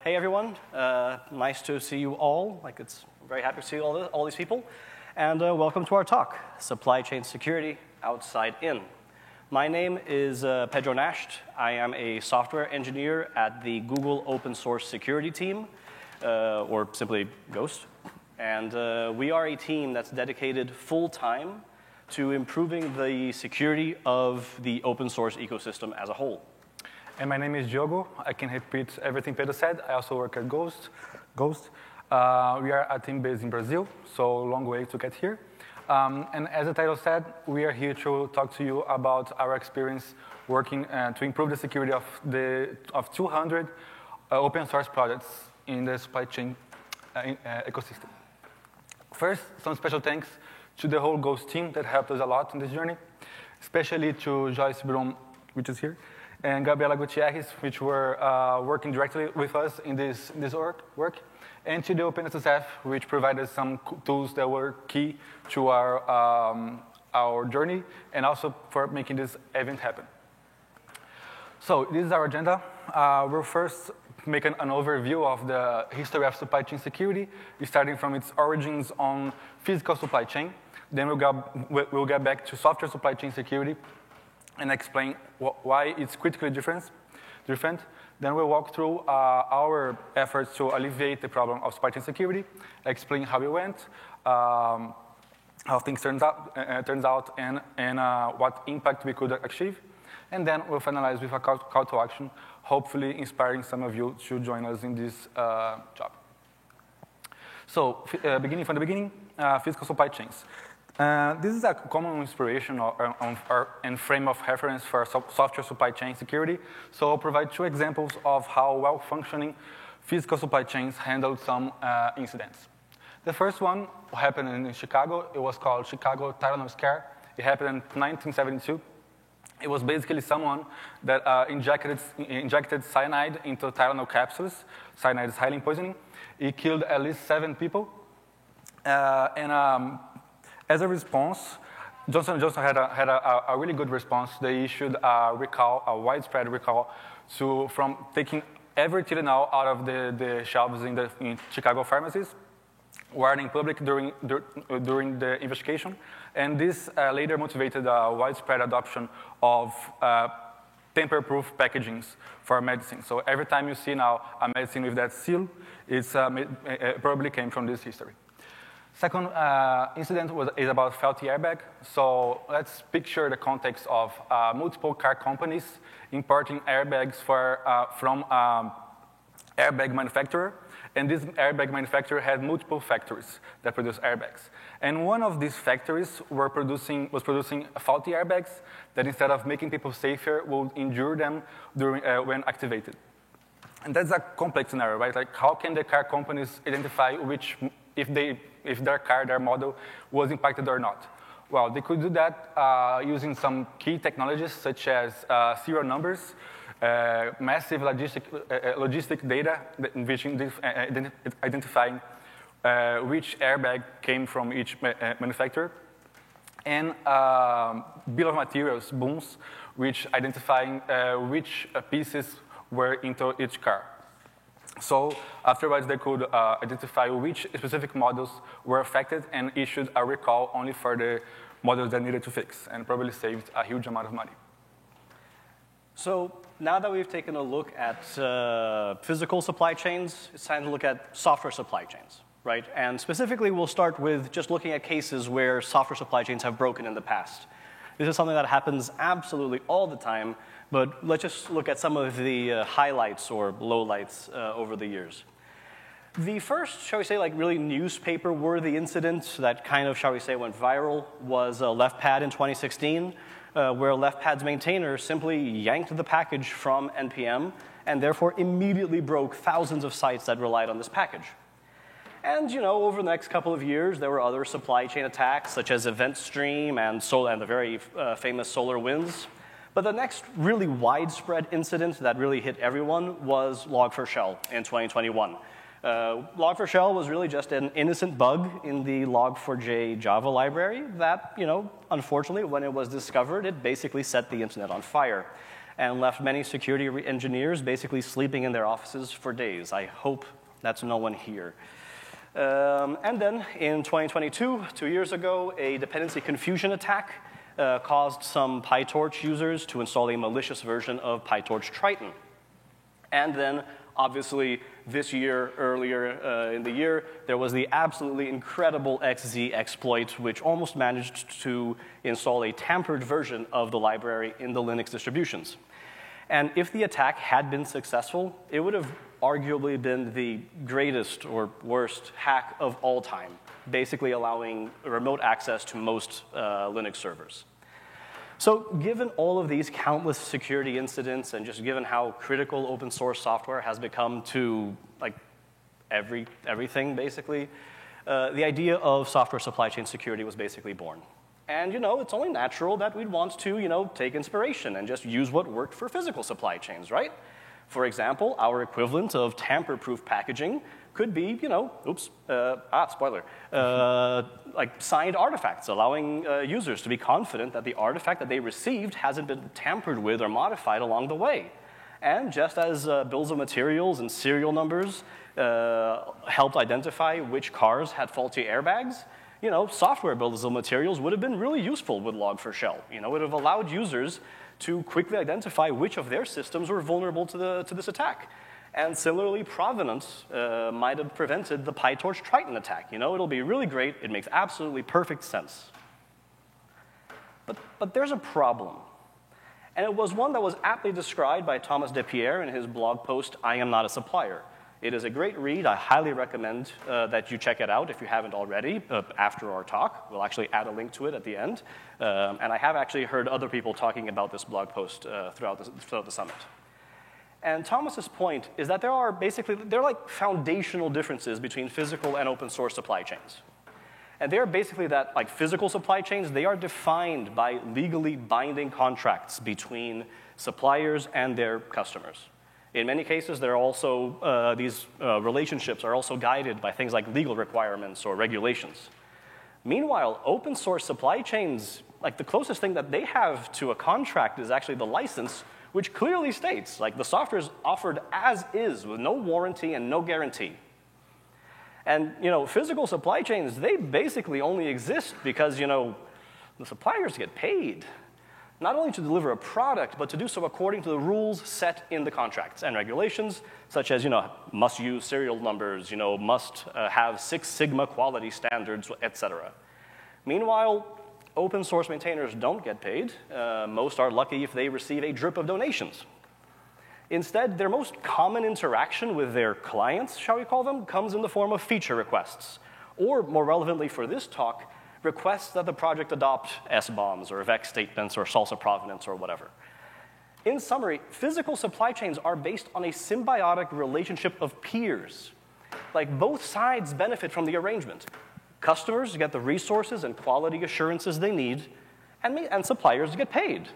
Hey everyone, nice to see you all. It's very happy to see all these people. And welcome to our talk, Supply Chain Security Outside In. My name is Pedro Nasht. I am a software engineer at the Google Open Source Security team, or simply Ghost. And we are a team that's dedicated full-time to improving the security of the open source ecosystem as a whole. And my name is Diogo. I can repeat everything Pedro said. I also work at Ghost. We are a team based in Brazil, so long way to get here. And as the title said, we are here to talk to you about our experience working to improve the security of 200 open source projects in the supply chain ecosystem. First, some special thanks to the whole Ghost team that helped us a lot in this journey, especially to Joyce Brum, which is here, and Gabriela Gutierrez, which were working directly with us in this work, and to the OpenSSF, which provided some tools that were key to our journey, and also for making this event happen. So this is our agenda. We'll first make an overview of the history of supply chain security, starting from its origins on physical supply chain. Then we'll get back to software supply chain security, and explain why it's critically different. Then we'll walk through our efforts to alleviate the problem of supply chain security, explain how we went, how things turns out, and what impact we could achieve. And then we'll finalize with a call to action, hopefully inspiring some of you to join us in this job. So, beginning from the beginning, physical supply chains. This is a common inspiration and frame of reference for software supply chain security. So I'll provide two examples of how well-functioning physical supply chains handled some incidents. The first one happened in Chicago. It was called Chicago Tylenol Scare. It happened in 1972. It was basically someone that injected cyanide into Tylenol capsules. Cyanide is highly poisoning. It killed at least 7 people. As a response, Johnson & Johnson had a really good response. They issued a widespread recall from taking every Tylenol out of the shelves in Chicago pharmacies, warning public during the investigation. And this later motivated a widespread adoption of tamper-proof packagings for medicine. So every time you see now a medicine with that seal, it probably came from this history. Second incident is about faulty airbag. So let's picture the context of multiple car companies importing airbags from airbag manufacturer. And this airbag manufacturer had multiple factories that produce airbags. And one of these factories was producing faulty airbags that instead of making people safer, would injure them when activated. And that's a complex scenario, right? Like, how can the car companies identify if their model was impacted or not? Well, they could do that using some key technologies such as serial numbers, massive logistic data, identifying which airbag came from each manufacturer, and bill of materials, BOMs, which identifying which pieces were into each car. So afterwards, they could identify which specific models were affected and issued a recall only for the models that needed to fix, and probably saved a huge amount of money. So now that we've taken a look at physical supply chains, it's time to look at software supply chains, right? And specifically, we'll start with just looking at cases where software supply chains have broken in the past. This is something that happens absolutely all the time, but let's just look at some of the highlights or lowlights over the years. The first, shall we say, really newspaper-worthy incident that kind of, shall we say, went viral was LeftPad in 2016, where LeftPad's maintainer simply yanked the package from NPM and therefore immediately broke thousands of sites that relied on this package. And, over the next couple of years, there were other supply chain attacks, such as EventStream and the very famous SolarWinds. But the next really widespread incident that really hit everyone was Log4Shell in 2021. Log4Shell was really just an innocent bug in the Log4j Java library that, unfortunately, when it was discovered, it basically set the internet on fire. and left many security engineers basically sleeping in their offices for days. I hope that's no one here. And then in 2022, 2 years ago, a dependency confusion attack caused some PyTorch users to install a malicious version of PyTorch Triton. And then, obviously, this year, earlier in the year, there was the absolutely incredible XZ exploit, which almost managed to install a tampered version of the library in the Linux distributions. And if the attack had been successful, it would have arguably been the greatest or worst hack of all time, basically allowing remote access to most Linux servers. So given all of these countless security incidents and just given how critical open source software has become to like everything basically, the idea of software supply chain security was basically born. And it's only natural that we'd want to take inspiration and just use what worked for physical supply chains, right? For example, our equivalent of tamper-proof packaging could be, spoiler, like signed artifacts, allowing users to be confident that the artifact that they received hasn't been tampered with or modified along the way. And just as bills of materials and serial numbers helped identify which cars had faulty airbags, software bills of materials would have been really useful with Log4Shell. It would have allowed users to quickly identify which of their systems were vulnerable to this attack. And similarly, provenance might have prevented the PyTorch Triton attack. It'll be really great. It makes absolutely perfect sense. But there's a problem. And it was one that was aptly described by Thomas Despierre in his blog post, I Am Not a Supplier. It is a great read. I highly recommend that you check it out if you haven't already after our talk. We'll actually add a link to it at the end. And I have actually heard other people talking about this blog post throughout the summit. And Thomas's point is that there are like foundational differences between physical and open source supply chains. And they're basically that, like physical supply chains, they are defined by legally binding contracts between suppliers and their customers. In many cases, they're also, these relationships are also guided by things like legal requirements or regulations. Meanwhile, open source supply chains, like the closest thing that they have to a contract is actually the license, which clearly states, like the software is offered as is with no warranty and no guarantee. And, physical supply chains, they basically only exist because, the suppliers get paid. Not only to deliver a product, but to do so according to the rules set in the contracts and regulations, such as, must use serial numbers, must have Six Sigma quality standards, etc. Meanwhile, open source maintainers don't get paid. Most are lucky if they receive a drip of donations. Instead, their most common interaction with their clients, shall we call them, comes in the form of feature requests, or more relevantly for this talk, requests that the project adopt SBOMs or VEX statements or salsa provenance or whatever. In summary, physical supply chains are based on a symbiotic relationship of peers. Like both sides benefit from the arrangement. Customers get the resources and quality assurances they need, and suppliers get paid.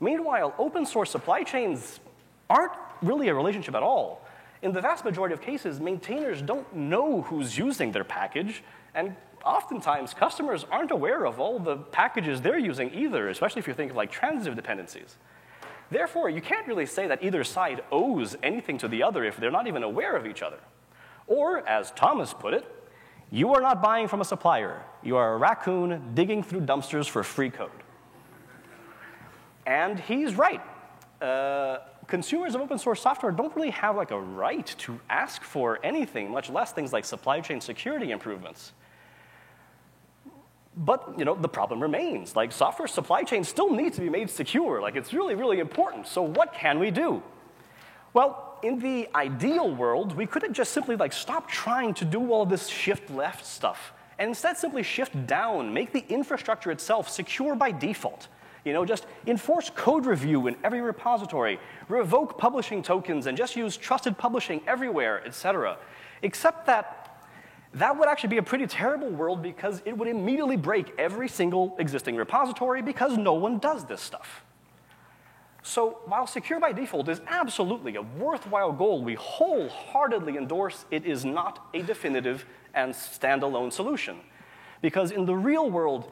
Meanwhile, open source supply chains aren't really a relationship at all. In the vast majority of cases, maintainers don't know who's using their package, and oftentimes, customers aren't aware of all the packages they're using either, especially if you think of like transitive dependencies. Therefore, you can't really say that either side owes anything to the other if they're not even aware of each other. Or, as Thomas put it, you are not buying from a supplier. You are a raccoon digging through dumpsters for free code. And he's right. Consumers of open source software don't really have like a right to ask for anything, much less things like supply chain security improvements. But, the problem remains. Like, software supply chains still need to be made secure. Like, it's really, really important. So what can we do? Well, in the ideal world, we could just simply, stop trying to do all this shift left stuff and instead simply shift down, make the infrastructure itself secure by default. Just enforce code review in every repository, revoke publishing tokens, and just use trusted publishing everywhere, etc. Except that would actually be a pretty terrible world because it would immediately break every single existing repository because no one does this stuff. So while secure by default is absolutely a worthwhile goal we wholeheartedly endorse, it is not a definitive and standalone solution. Because in the real world,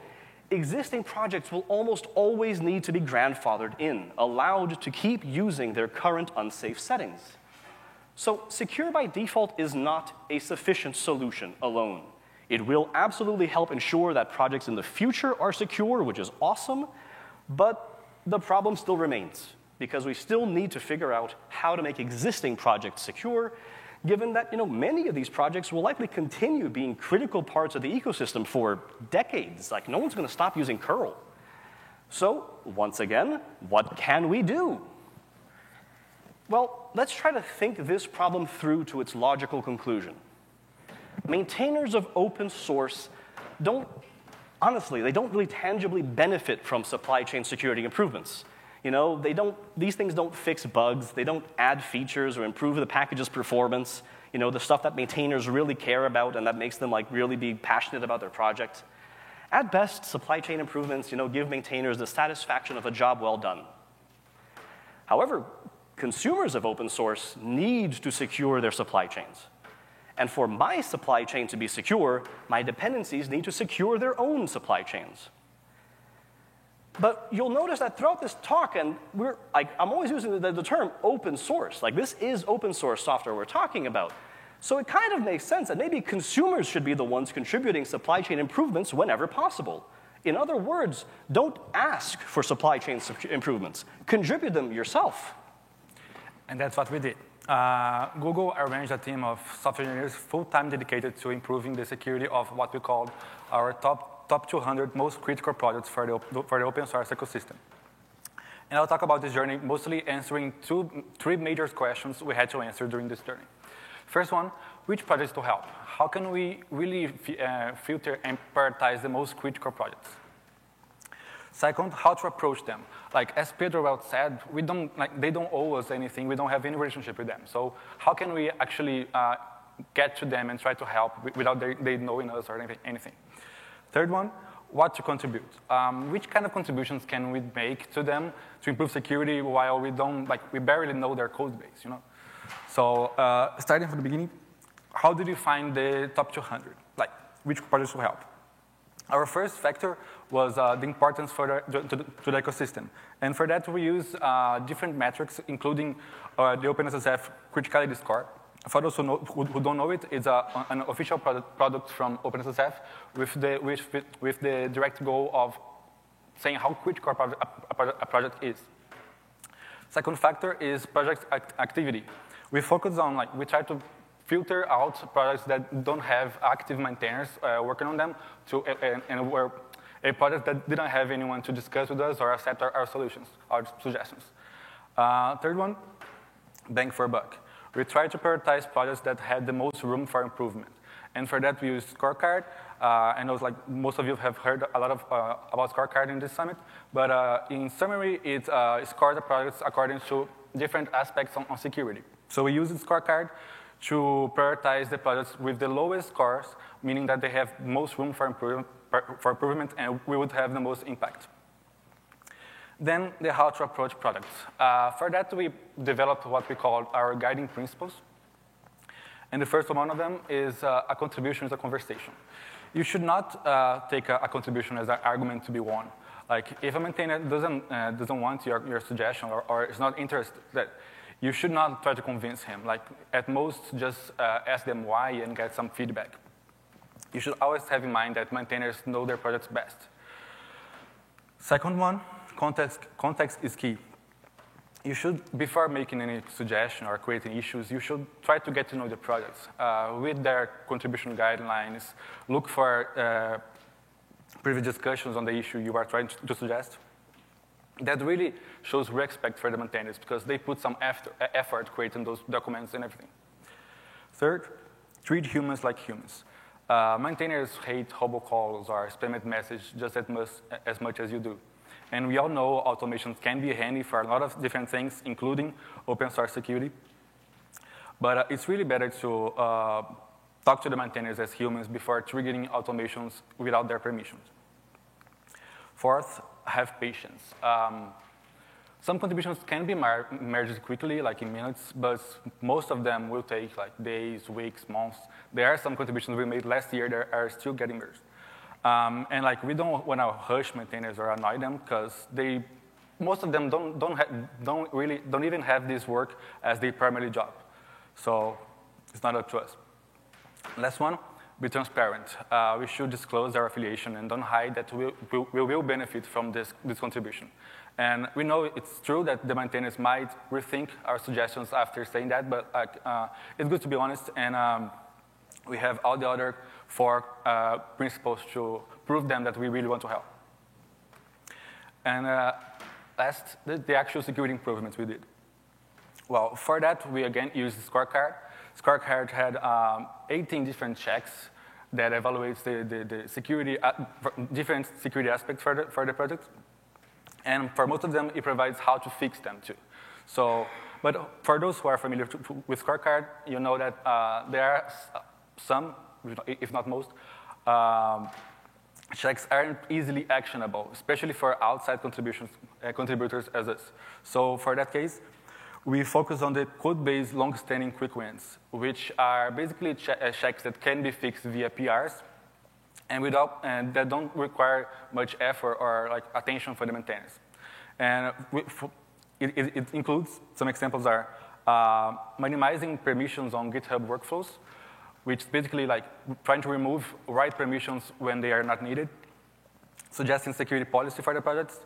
existing projects will almost always need to be grandfathered in, allowed to keep using their current unsafe settings. So secure by default is not a sufficient solution alone. It will absolutely help ensure that projects in the future are secure, which is awesome, but the problem still remains, because we still need to figure out how to make existing projects secure, given that many of these projects will likely continue being critical parts of the ecosystem for decades. Like, no one's going to stop using curl. So, once again, what can we do? Well, let's try to think this problem through to its logical conclusion. Maintainers of open source honestly, they don't really tangibly benefit from supply chain security improvements. These things don't fix bugs, they don't add features or improve the package's performance, the stuff that maintainers really care about and that makes them really be passionate about their project. At best, supply chain improvements, give maintainers the satisfaction of a job well done. However, consumers of open source need to secure their supply chains. And for my supply chain to be secure, my dependencies need to secure their own supply chains. But you'll notice that throughout this talk, and I'm always using the term open source. This is open source software we're talking about. So it kind of makes sense that maybe consumers should be the ones contributing supply chain improvements whenever possible. In other words, don't ask for supply chain improvements. Contribute them yourself. And that's what we did. Google arranged a team of software engineers full-time dedicated to improving the security of what we called our top 200 most critical projects for the open source ecosystem. And I'll talk about this journey mostly answering three major questions we had to answer during this journey. First one, which projects to help? How can we really filter and prioritize the most critical projects? Second, how to approach them. As Pedro well said, they don't owe us anything. We don't have any relationship with them. So how can we actually get to them and try to help without they knowing us or anything? Third one, what to contribute. Which kind of contributions can we make to them to improve security while we barely know their code base, So starting from the beginning, how did you find the top 200? Which projects will help? Our first factor was the importance to the ecosystem. And for that, we use different metrics, including the OpenSSF criticality score. For those who don't know it, it's an official product from OpenSSF with the direct goal of saying how critical a project is. Second factor is project activity. We focus on, we try to filter out projects that don't have active maintainers working on them, and were a project that didn't have anyone to discuss with us or accept our solutions, our suggestions. Third one, bang for buck. We try to prioritize projects that had the most room for improvement. And for that, we use Scorecard. I know most of you have heard a lot about Scorecard in this summit, but in summary, it scores the projects according to different aspects on security. So we use the Scorecard to prioritize the projects with the lowest scores, meaning that they have most room for improvement and we would have the most impact. Then the how to approach products. For that, we developed what we call our guiding principles. And the first one of them is a contribution is a conversation. You should not take a contribution as an argument to be won. If a maintainer doesn't want your suggestion or is not interested, you should not try to convince him. At most, just ask them why and get some feedback. You should always have in mind that maintainers know their projects best. Second one, context is key. You should, before making any suggestion or creating issues, you should try to get to know the projects. With their contribution guidelines, look for previous discussions on the issue you are trying to suggest. That really shows respect for the maintainers because they put some effort creating those documents and everything. Third, treat humans like humans. Maintainers hate robocalls or spammed messages just as much as you do. And we all know automations can be handy for a lot of different things, including open source security. But it's really better to talk to the maintainers as humans before triggering automations without their permissions. Fourth, have patience. Some contributions can be merged quickly, in minutes, but most of them will take days, weeks, months. There are some contributions we made last year that are still getting merged. And like we don't want to rush maintainers or annoy them because most of them don't even have this work as their primary job. So it's not up to us. Last one, be transparent. We should disclose our affiliation and don't hide that we will benefit from this contribution. And we know it's true that the maintainers might rethink our suggestions after saying that, but it's good to be honest, and we have all the other 4 principles to prove them that we really want to help. And last, the actual security improvements we did. Well, for that, we again used Scorecard. Scorecard had 18 different checks that evaluates the security, different security aspects for the project. And for most of them, it provides how to fix them too. So, but for those who are familiar with Scorecard, you know that there are some, if not most, checks aren't easily actionable, especially for outside contributors as us. So for that case, we focus on the code-based long-standing quick wins, which are basically checks that can be fixed via PRs, and that don't require much effort or like attention for the maintainers. And it includes, some examples are minimizing permissions on GitHub workflows, which is basically like trying to remove write permissions when they are not needed, suggesting security policy for the projects,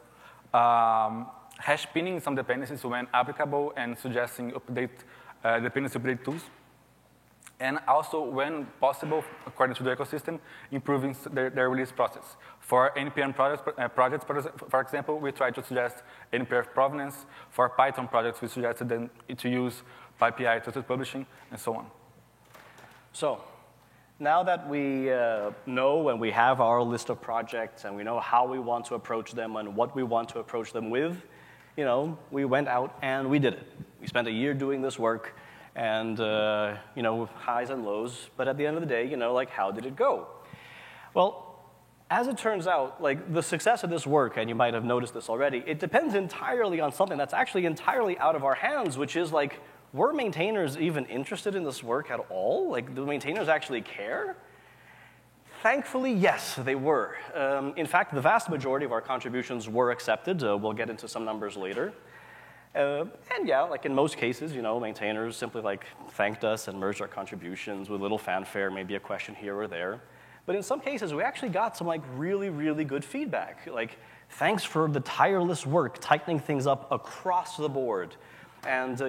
hash pinning some dependencies when applicable, and suggesting dependency update tools. And also, when possible, according to the ecosystem, improving their release process. For NPM projects, for example, we try to suggest NPF provenance. For Python projects, we suggested them to use PyPI trusted publishing, and so on. So now that we know and we have our list of projects and we know how we want to approach them and what we want to approach them with, we went out and we did it. We spent a year doing this work. And, highs and lows. But at the end of the day, how did it go? Well, as it turns out, the success of this work, and you might have noticed this already, it depends entirely on something that's actually entirely out of our hands, which is, were maintainers even interested in this work at all? Do maintainers actually care? Thankfully, yes, they were. In fact, the vast majority of our contributions were accepted. We'll get into some numbers later. And yeah, in most cases, maintainers simply thanked us and merged our contributions with little fanfare, maybe a question here or there. But in some cases, we actually got some really, really good feedback. Thanks for the tireless work, tightening things up across the board. And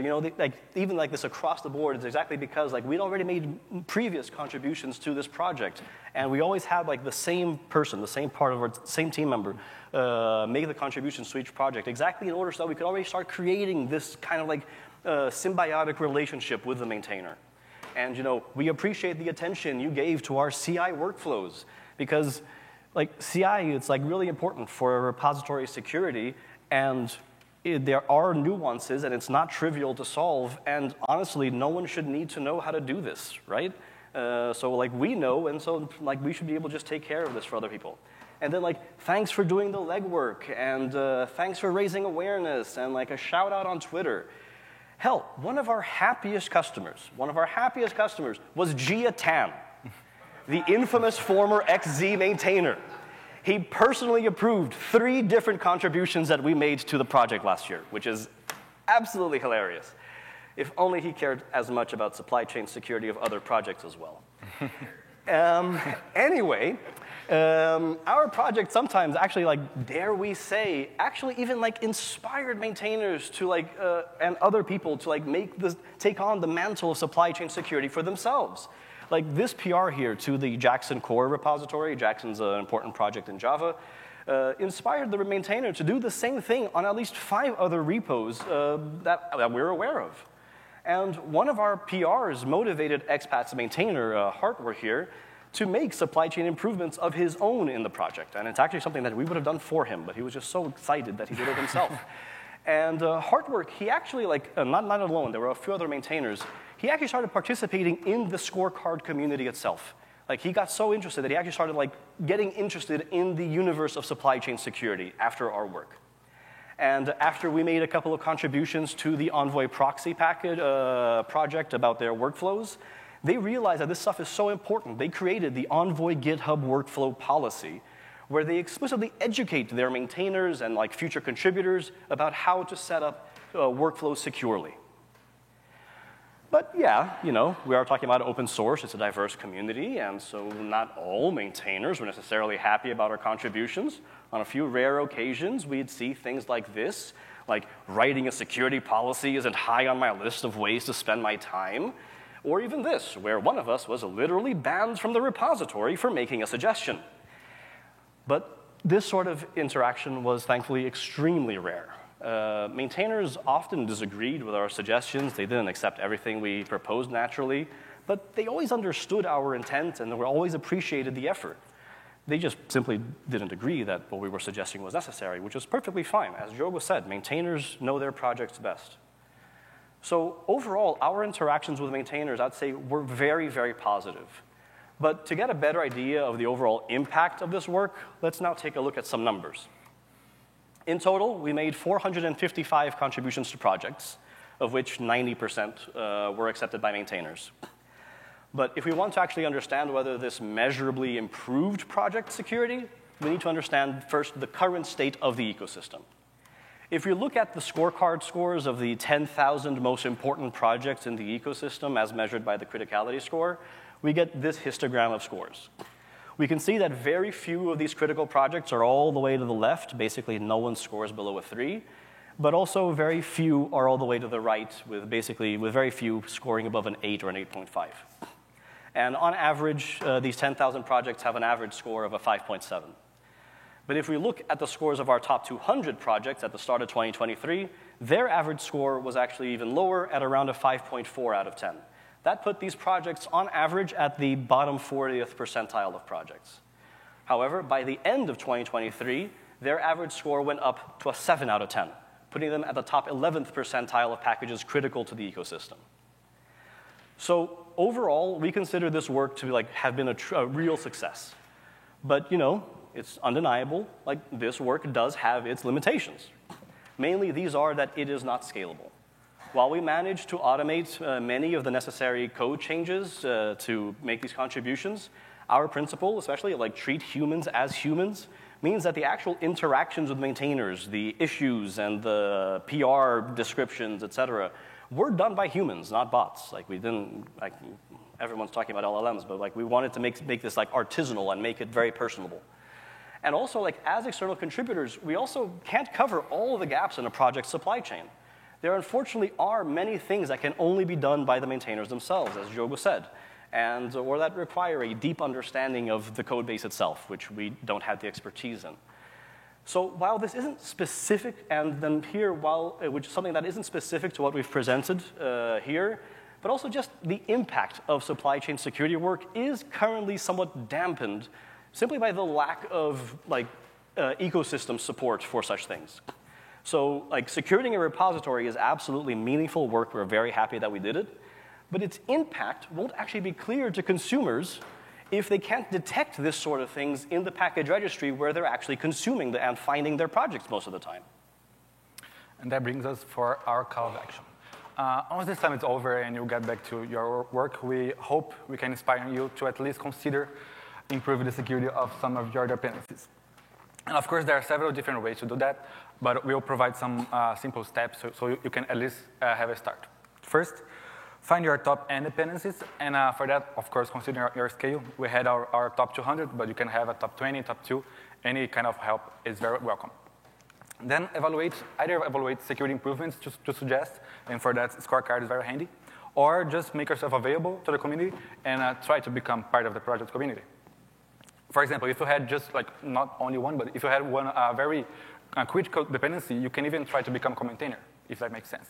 even this across the board is exactly because we'd already made previous contributions to this project, and we always had the same person, the same part of our same team member, make the contributions to each project exactly in order so that we could already start creating this kind of symbiotic relationship with the maintainer. And we appreciate the attention you gave to our CI workflows because CI it's really important for repository security, and there are nuances, and it's not trivial to solve, and honestly, no one should need to know how to do this, right? So we know, and so we should be able to just take care of this for other people. And then thanks for doing the legwork, and thanks for raising awareness, and a shout out on Twitter. Hell, one of our happiest customers was Jia Tan, the infamous former XZ maintainer. He personally approved 3 different contributions that we made to the project last year, which is absolutely hilarious. If only he cared as much about supply chain security of other projects as well. Anyway, our project sometimes actually, dare we say, actually even inspired maintainers to and other people to take on the mantle of supply chain security for themselves. This PR here to the Jackson core repository, Jackson's an important project in Java, inspired the maintainer to do the same thing on at least 5 other repos that we're aware of. And one of our PRs motivated expats maintainer, Hartwer here, to make supply chain improvements of his own in the project. And it's actually something that we would have done for him, but he was just so excited that he did it himself. And Hartwork, he actually, not alone, there were a few other maintainers, he actually started participating in the Scorecard community itself. He got so interested that he actually started getting interested in the universe of supply chain security after our work. And after we made a couple of contributions to the Envoy proxy package project about their workflows, they realized that this stuff is so important. They created the Envoy GitHub workflow policy, where they explicitly educate their maintainers and like future contributors about how to set up workflows securely. But yeah, you know, we are talking about open source. It's a diverse community, and so not all maintainers were necessarily happy about our contributions. On a few rare occasions, we'd see things like this, like writing a security policy isn't high on my list of ways to spend my time. Or even this, where one of us was literally banned from the repository for making a suggestion. But this sort of interaction was thankfully extremely rare. Maintainers often disagreed with our suggestions. They didn't accept everything we proposed naturally, but they always understood our intent and they always appreciated the effort. They just simply didn't agree that what we were suggesting was necessary, which is perfectly fine. As Diogo said, maintainers know their projects best. So overall, our interactions with maintainers, I'd say, were very, very positive. But to get a better idea of the overall impact of this work, let's now take a look at some numbers. In total, we made 455 contributions to projects, of which 90% were accepted by maintainers. But if we want to actually understand whether this measurably improved project security, we need to understand first the current state of the ecosystem. If we look at the scorecard scores of the 10,000 most important projects in the ecosystem as measured by the criticality score, we get this histogram of scores. We can see that very few of these critical projects are all the way to the left. Basically, no one scores below a 3. But also very few are all the way to the right, with very few scoring above an 8 or an 8.5. And on average, these 10,000 projects have an average score of a 5.7. But if we look at the scores of our top 200 projects at the start of 2023, their average score was actually even lower at around a 5.4 out of 10. That put these projects on average at the bottom 40th percentile of projects. However, by the end of 2023, their average score went up to a 7 out of 10, putting them at the top 11th percentile of packages critical to the ecosystem. So overall, we consider this work to have been a real success. But it's undeniable, this work does have its limitations. Mainly these are that it is not scalable. While we managed to automate many of the necessary code changes to make these contributions, our principle, especially treat humans as humans, means that the actual interactions with maintainers, the issues and the PR descriptions, et cetera, were done by humans, not bots. Everyone's talking about LLMs, but we wanted to make this artisanal and make it very personable. And also, as external contributors, we also can't cover all of the gaps in a project's supply chain. There unfortunately are many things that can only be done by the maintainers themselves, as Diogo said, or that require a deep understanding of the code base itself, which we don't have the expertise in. So while this isn't specific, and then here, which is something that isn't specific to what we've presented here, but also just the impact of supply chain security work is currently somewhat dampened simply by the lack of ecosystem support for such things. So securing a repository is absolutely meaningful work. We're very happy that we did it. But its impact won't actually be clear to consumers if they can't detect this sort of things in the package registry where they're actually consuming and finding their projects most of the time. And that brings us for our call of action. Once this time is over and you get back to your work, we hope we can inspire you to at least consider improving the security of some of your dependencies. And of course, there are several different ways to do that, but we'll provide some simple steps so you can at least have a start. First, find your top N dependencies, and for that, of course, consider your scale. We had our top 200, but you can have a top 20, top 2. Any kind of help is very welcome. Then either evaluate security improvements to suggest, and for that, scorecard is very handy, or just make yourself available to the community and try to become part of the project community. For example, if you had just not only one, but if you had one very critical dependency, you can even try to become a co-maintainer, if that makes sense.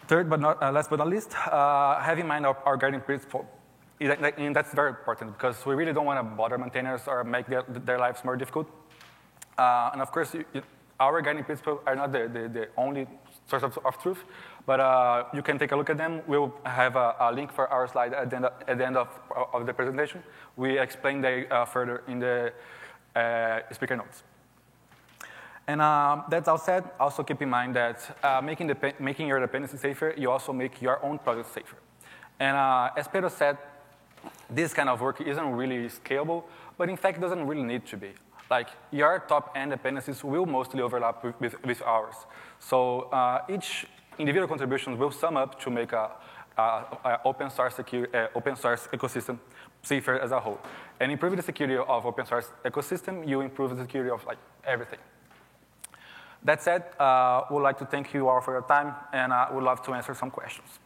Third, but last but not least, have in mind our guiding principle. And that's very important because we really don't want to bother maintainers or make their lives more difficult. And of course, our guiding principles are not the only source of truth, but you can take a look at them. We'll have a link for our slide at the end of the presentation. We explain them further in the speaker notes. And that all said, also keep in mind that making your dependency safer, you also make your own product safer. And as Pedro said, this kind of work isn't really scalable, but in fact, it doesn't really need to be. Like, your top-end dependencies will mostly overlap with ours. So each individual contribution will sum up to make a open source ecosystem safer as a whole. And improving the security of open source ecosystem, you improve the security of like everything. That said, would like to thank you all for your time, and I would love to answer some questions.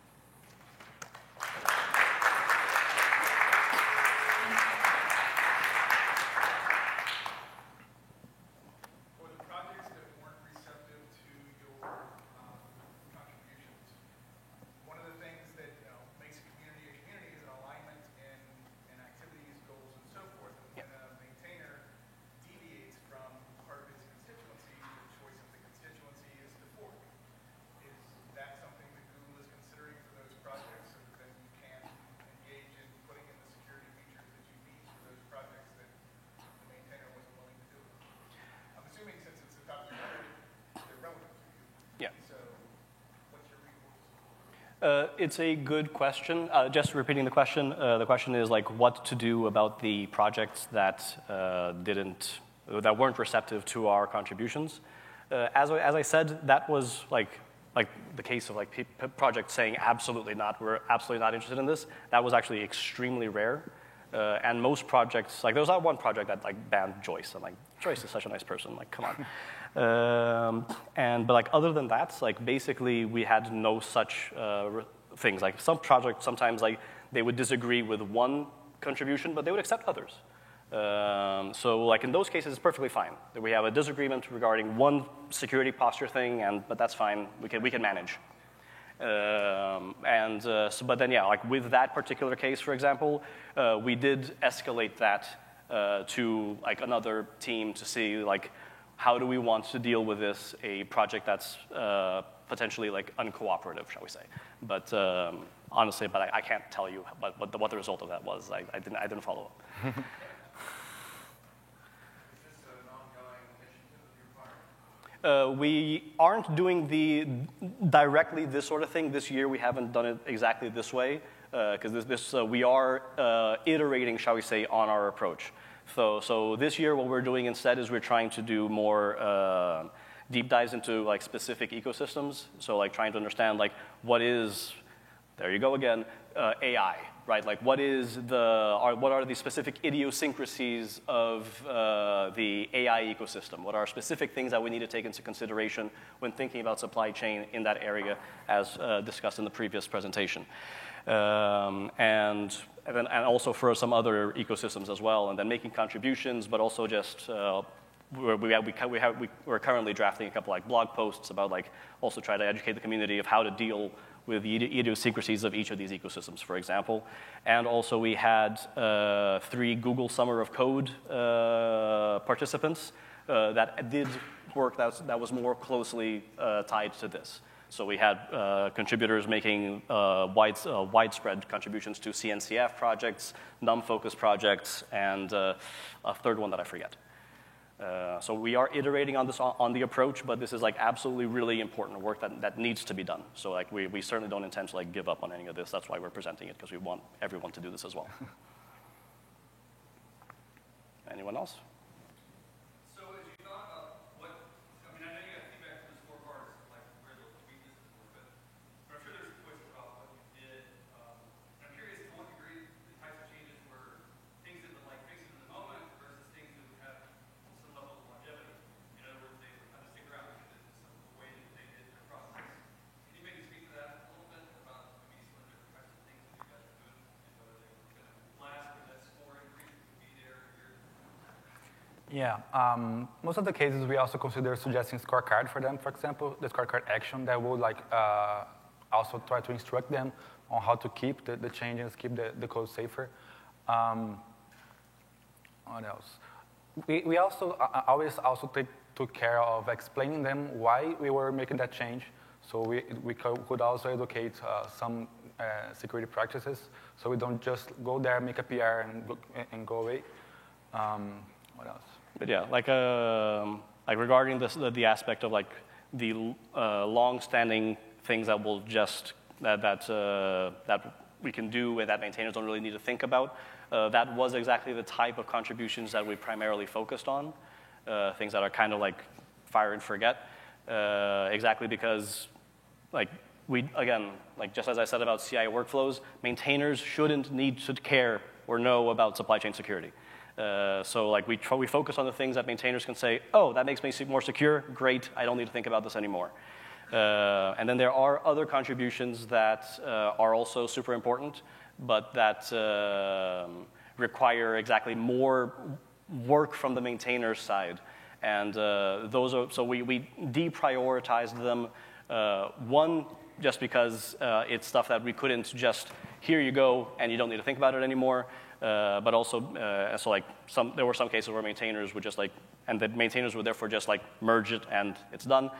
It's a good question. Just repeating the question is like what to do about the projects that that weren't receptive to our contributions. As I said, that was like the case of like projects saying absolutely not, we're absolutely not interested in this. That was actually extremely rare. And most projects, like there was that one project that like banned Joyce. I'm like, Joyce is such a nice person, like come on. But like other than that, like basically we had no such things. Like some projects, sometimes like they would disagree with one contribution, but they would accept others. So like in those cases, it's perfectly fine that we have a disagreement regarding one security posture thing, but that's fine. We can manage. But then yeah, like with that particular case, for example, we did escalate that to like another team to see like how do we want to deal with this, a project that's potentially like uncooperative, shall we say. But honestly, I can't tell you what the result of that was. I didn't follow up. We aren't doing directly this sort of thing. This year we haven't done it exactly this way because we are iterating, shall we say, on our approach. So this year what we're doing instead is we're trying to do more deep dives into like specific ecosystems. So like trying to understand like what is, there you go again, AI. Right, like what are the specific idiosyncrasies of the AI ecosystem? What are specific things that we need to take into consideration when thinking about supply chain in that area, as discussed in the previous presentation, and also for some other ecosystems as well, and then making contributions, but also just we're currently drafting a couple like blog posts about like also try to educate the community of how to deal with the idiosyncrasies of each of these ecosystems, for example. And also we had 3 Google Summer of Code participants that did work that was more closely tied to this. So we had contributors making widespread contributions to CNCF projects, NUM-focused projects, and a third one that I forget. So we are iterating on this on the approach, but this is like absolutely really important work that needs to be done. So like we certainly don't intend to like give up on any of this. That's why we're presenting it, because we want everyone to do this as well. Anyone else? So as you thought about what, I mean, I know you got feedback from the 4 parts, like where the weaknesses were, but I'm sure there's choices about what you did. I'm curious to what degree the types of changes were things that were like fixing in the moment versus things that would have some level of longevity. In other words, they would kind of stick around because it's the way that they did their process. Can you maybe speak to that a little bit about maybe some of the different types of things that you guys are doing and whether they were going to last or that score increase would be there a year? Yeah, most of the cases we also consider suggesting scorecard for them, for example, the scorecard action that would like also try to instruct them on how to keep the changes, keep the code safer. What else? We also always also took care of explaining them why we were making that change. So we could also educate some security practices, so we don't just go there, make a PR, and go away. What else? But yeah, like regarding the aspect of like the long-standing things that will just that we can do and that maintainers don't really need to think about. That was exactly the type of contributions that we primarily focused on, things that are kind of like fire and forget, exactly because again, just as I said about CI workflows, maintainers shouldn't need to care or know about supply chain security. So like we focus on the things that maintainers can say, oh, that makes me more secure, great, I don't need to think about this anymore. And then there are other contributions that are also super important, but that require exactly more work from the maintainer's side. And those are, so we deprioritized them. One, just because it's stuff that we couldn't just, here you go, and you don't need to think about it anymore. But also, so like there were some cases where maintainers would just like, and the maintainers would therefore just like merge it and it's done.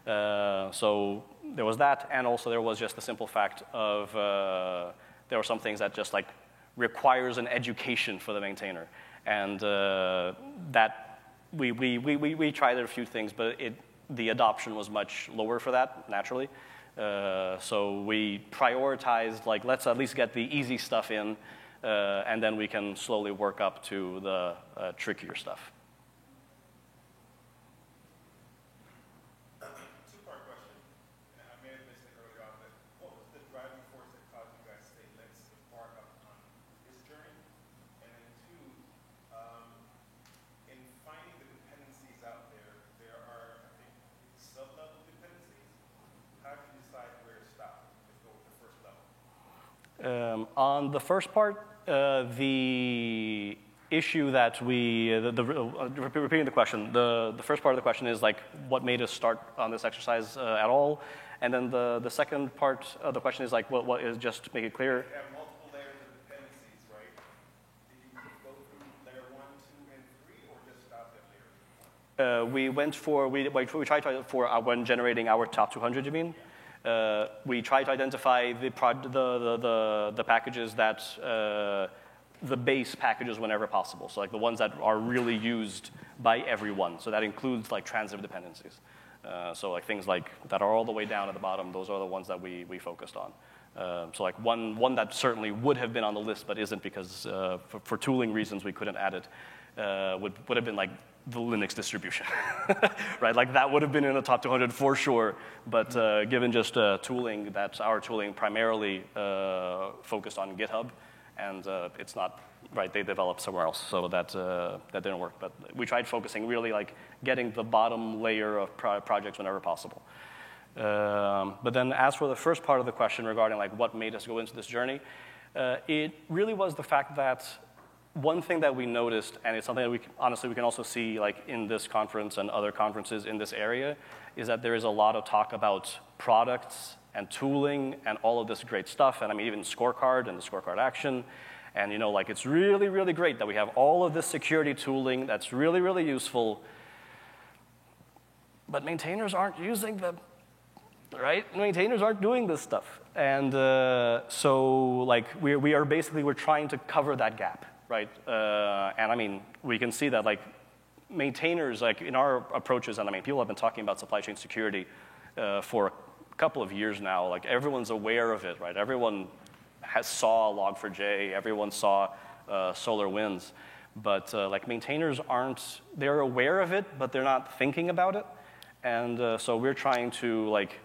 So there was that, and also there was just the simple fact of there were some things that just like requires an education for the maintainer, and that we tried a few things, but the adoption was much lower for that naturally. So we prioritized like let's at least get the easy stuff in. And then we can slowly work up to the trickier stuff. Two-part question, and I may have missed it earlier on, but what was the driving force that caused you guys to say, let's embark up on this journey? And then two, in finding the dependencies out there, there are, I think, sub-level dependencies. How do you decide where to stop and go with the first level? On the first part, the issue that repeating the question, the first part of the question is like what made us start on this exercise at all, and then the second part of the question is like what is, just to make it clear. You have multiple layers of dependencies, right? Did you go through layer 1, 2, and 3, or just stop at layer 1? We tried to for when generating our top 200. You mean? We try to identify the packages that, the base packages whenever possible. So like the ones that are really used by everyone. So that includes like transitive dependencies. So like things like that are all the way down at the bottom, those are the ones that we focused on. So like one that certainly would have been on the list but isn't because for tooling reasons we couldn't add it would have been like the Linux distribution, right? Like that would have been in the top 200 for sure, but given just tooling, that's our tooling primarily focused on GitHub, and it's not, right, they developed somewhere else, so that didn't work. But we tried focusing really like getting the bottom layer of projects whenever possible. But then as for the first part of the question regarding like what made us go into this journey, it really was the fact that one thing that we noticed, and it's something that we can also see like in this conference and other conferences in this area, is that there is a lot of talk about products and tooling and all of this great stuff, and I mean even Scorecard and the Scorecard action, and you know like it's really, really great that we have all of this security tooling that's really, really useful, but maintainers aren't using them, right? Maintainers aren't doing this stuff, and so like we're trying to cover that gap. Right, and I mean, we can see that like maintainers, like in our approaches, and I mean, people have been talking about supply chain security for a couple of years now. Like everyone's aware of it, right? Everyone saw Log4j, everyone saw SolarWinds, but like maintainers aren't. They're aware of it, but they're not thinking about it, and so we're trying to like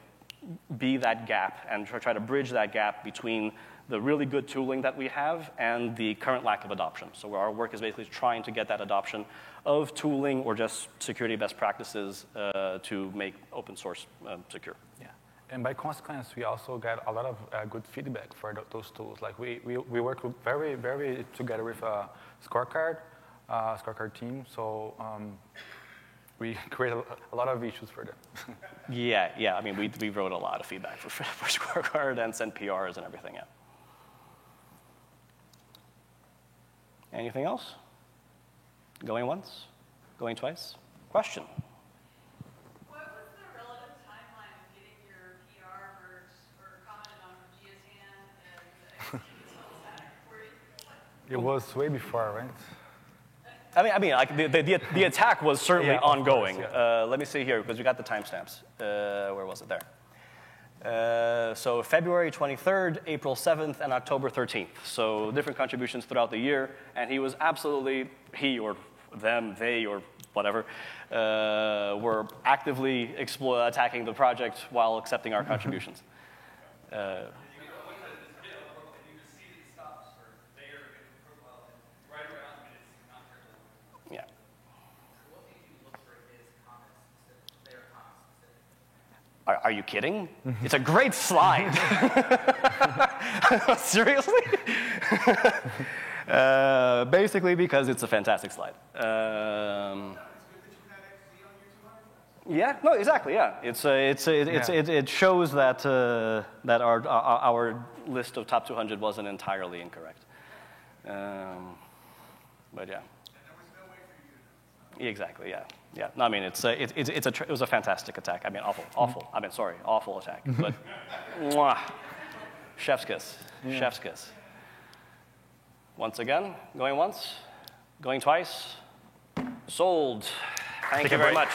be that gap and try to bridge that gap between the really good tooling that we have and the current lack of adoption. So our work is basically trying to get that adoption of tooling or just security best practices to make open source secure. Yeah, and by consequence, we also get a lot of good feedback for those tools. Like we work very, very together with Scorecard team, so we create a lot of issues for them. Yeah, I mean, we wrote a lot of feedback for Scorecard and sent PRs and everything, yeah. Anything else? Going once? Going twice? Question? What was the relative timeline of getting your PR or commented on from GSAN and It was way before, right? I mean, like the attack was certainly ongoing. Course, yeah. Let me see here because we got the timestamps. Where was it? There. So February 23rd, April 7th, and October 13th. So different contributions throughout the year. And he was absolutely, he or them, they or whatever, were actively attacking the project while accepting our contributions. Yeah. Are you kidding? It's a great slide. Seriously? Basically because it's a fantastic slide. Yeah, no, exactly, yeah. It shows that, that our list of top 200 wasn't entirely incorrect. But yeah. Exactly, yeah. Yeah, no, I mean, it was a fantastic attack. I mean, awful. I mean, sorry, awful attack. But, mwah, chef's kiss, chef's kiss. Once again, going once, going twice, sold. Thank you very much.